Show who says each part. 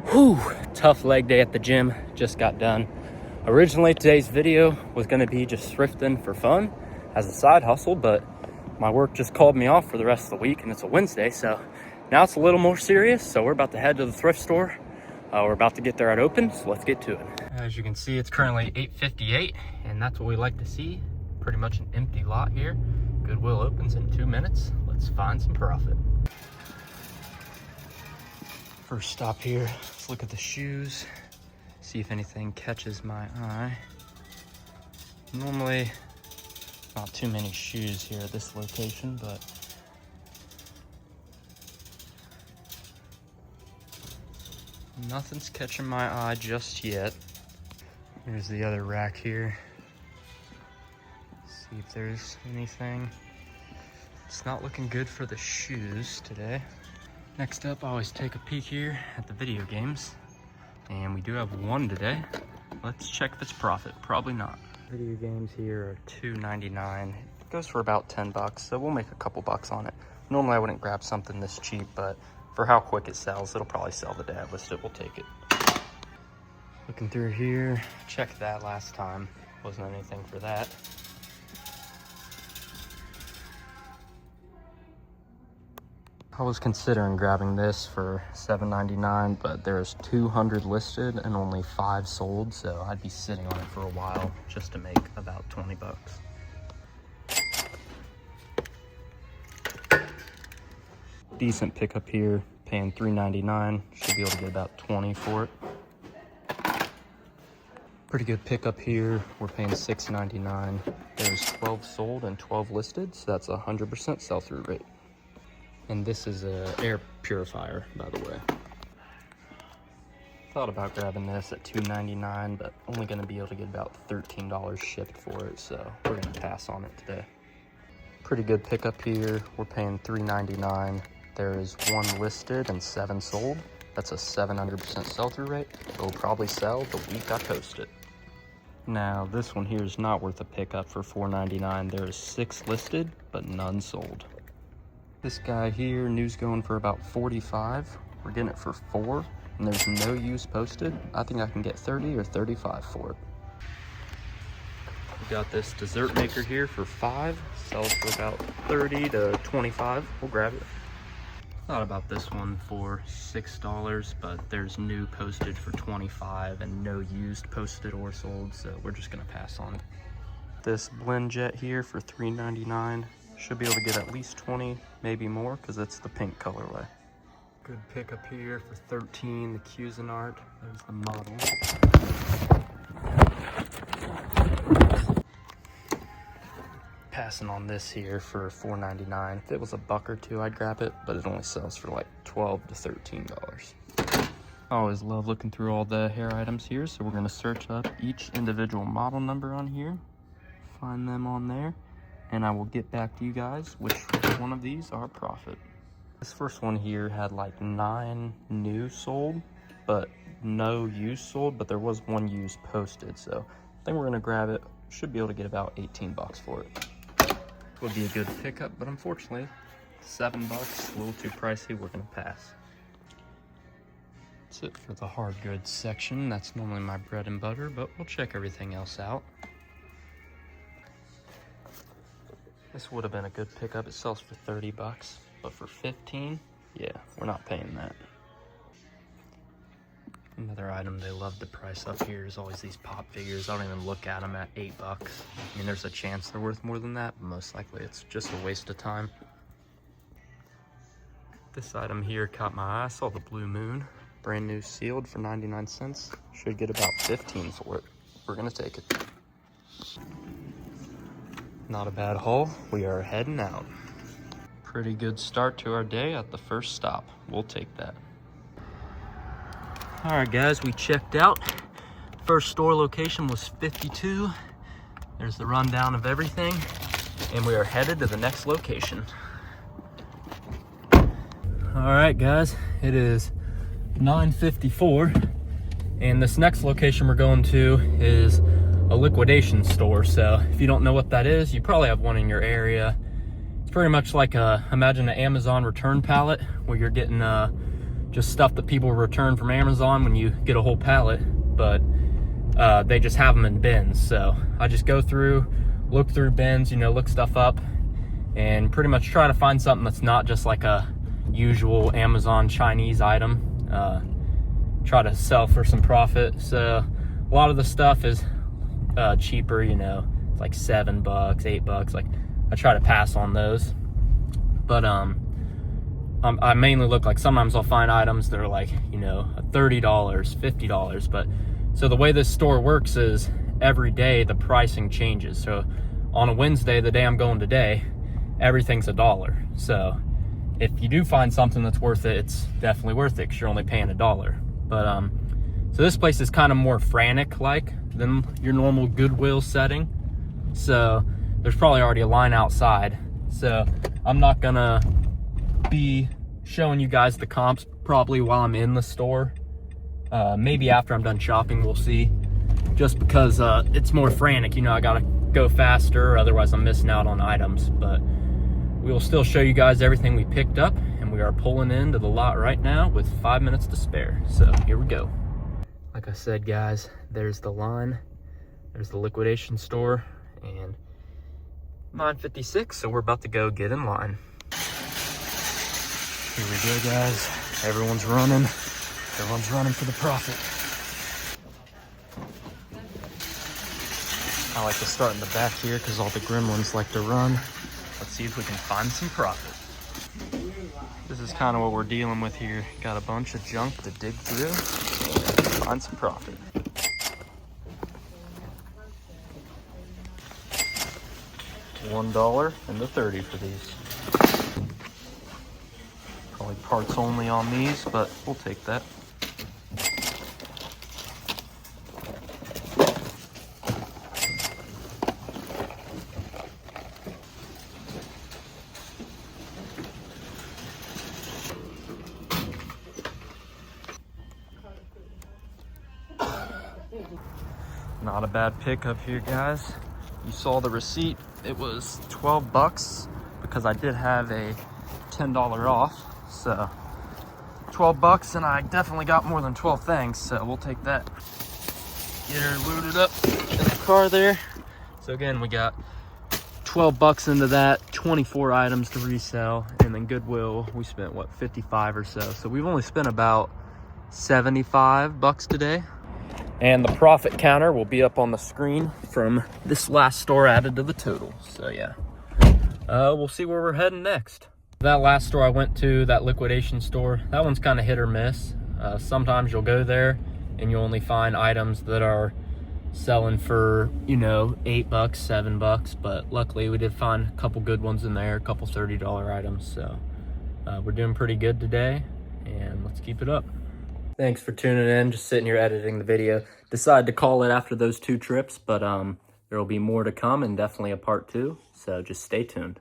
Speaker 1: Whew, tough leg day at the gym, just got done. Originally today's video was gonna be just thrifting for fun as a side hustle, but my work just called me off for the rest of the week and it's a Wednesday, so now it's a little more serious. So we're about to head to the thrift store. We're about to get there at open, so let's get to it. As you can see, it's currently 8:58 and that's what we like to see. Pretty much an empty lot here. Goodwill opens in 2 minutes. Let's find some profit. First stop here, let's look at the shoes, see if anything catches my eye. Normally, not too many shoes here at this location, but nothing's catching my eye just yet. Here's the other rack here. See if there's anything. It's not looking good for the shoes today. Next up, I always take a peek here at the video games. And we do have one today. Let's check if it's profit. Probably not. Video games here are $2.99. It goes for about 10 bucks, so we'll make a couple bucks on it. Normally I wouldn't grab something this cheap, but for how quick it sells, it'll probably sell the day I list it. We'll take it. Looking through here, checked that last time. Wasn't anything for that. I was considering grabbing this for $7.99, but there's 200 listed and only 5 sold, so I'd be sitting on it for a while just to make about 20 bucks. Decent pickup here, paying $3.99. Should be able to get about 20 for it. Pretty good pickup here. We're paying $6.99. There's 12 sold and 12 listed, so that's a 100% sell-through rate. And this is an air purifier, by the way. Thought about grabbing this at $2.99, but only gonna be able to get about $13 shipped for it, so we're gonna pass on it today. Pretty good pickup here. We're paying $3.99. There is 1 listed and 7 sold. That's a 700% sell-through rate. It will probably sell the week I post it. Now, this one here is not worth a pickup for $4.99. There is 6 listed, but none sold. This guy here, new's going for about 45. We're getting it for 4, and there's no use posted. I think I can get 30 or 35 for it. We got this dessert maker here for 5. Sells for about 30 to 25. We'll grab it. Thought about this one for $6, but there's new posted for 25 and no used posted or sold, so we're just gonna pass on it. This blend jet here for $3.99. Should be able to get at least 20, maybe more, because it's the pink colorway. Good pickup here for 13, the Cuisinart. There's the model. Passing on this here for $4.99. If it was a buck or two, I'd grab it, but it only sells for like $12 to $13. I always love looking through all the hair items here, so we're gonna search up each individual model number on here, find them on there, and I will get back to you guys which one of these are profit. This first one here had like 9 new sold, but no used sold, but there was 1 used posted, so I think we're gonna grab it. Should be able to get about 18 bucks for it. Would be a good pickup, but unfortunately, 7 bucks, a little too pricey, we're gonna pass. That's it for the hard goods section. That's normally my bread and butter, but we'll check everything else out. This would have been a good pickup. It sells for 30 bucks, but for 15, yeah, we're not paying that. Another item they love to price up here is always these pop figures. I don't even look at them at 8 bucks. I mean, there's a chance they're worth more than that, but most likely it's just a waste of time. This item here caught my eye. I saw the Blue Moon, brand new sealed for 99 cents. Should get about 15 for it. We're gonna take it. Not a bad haul. We are heading out. Pretty good start to our day at the first stop. We'll take that. All right, guys, we checked out. First store location was 52. There's the rundown of everything, and we are headed to the next location. All right, guys, it is 9:54, and this next location we're going to is a liquidation store. So if you don't know what that is, you probably have one in your area. It's pretty much like imagine an Amazon return pallet where you're getting just stuff that people return from Amazon when you get a whole pallet, but they just have them in bins. So I just go through, look through bins, you know, look stuff up, and pretty much try to find something that's not just like a usual Amazon Chinese item. Try to sell for some profit. So a lot of the stuff is cheaper, you know, like $7, $8. Like, I try to pass on those. But I mainly look, like, sometimes I'll find items that are like, you know, $30, $50. But so the way this store works is every day the pricing changes. So on a Wednesday, the day I'm going today, everything's $1. So if you do find something that's worth it, it's definitely worth it because you're only paying $1. But so this place is kind of more frantic like than your normal Goodwill setting. So there's probably already a line outside. So I'm not gonna be showing you guys the comps probably while I'm in the store. Maybe after I'm done shopping, we'll see. Just because it's more frantic, you know, I gotta go faster, otherwise I'm missing out on items. But we will still show you guys everything we picked up, and we are pulling into the lot right now with 5 minutes to spare. So here we go. Like I said, guys, there's the line. There's the liquidation store, and 9:56, so we're about to go get in line. Here we go, guys. Everyone's running. Everyone's running for the profit. I like to start in the back here because all the gremlins like to run. Let's see if we can find some profit. This is kind of what we're dealing with here. Got a bunch of junk to dig through. Find some profit. $1 and the 30 for these. Probably parts only on these, but we'll take that. Not a bad pickup here, guys. You saw the receipt. It was $12 because I did have a $10 off. So $12, and I definitely got more than 12 things, so we'll take that. Get her loaded up in the car there. So again, we got $12 into that, 24 items to resell, and then Goodwill, we spent what, 55 or so. So we've only spent about $75 today. And the profit counter will be up on the screen from this last store added to the total. So yeah, we'll see where we're heading next. That last store I went to, that liquidation store, that one's kind of hit or miss. Sometimes you'll go there and you only find items that are selling for, you know, $8, $7. But luckily we did find a couple good ones in there, a couple $30 items. So we're doing pretty good today, and let's keep it up. Thanks for tuning in. Just sitting here editing the video. Decided to call it after those 2 trips, but there will be more to come, and definitely a part 2. So just stay tuned.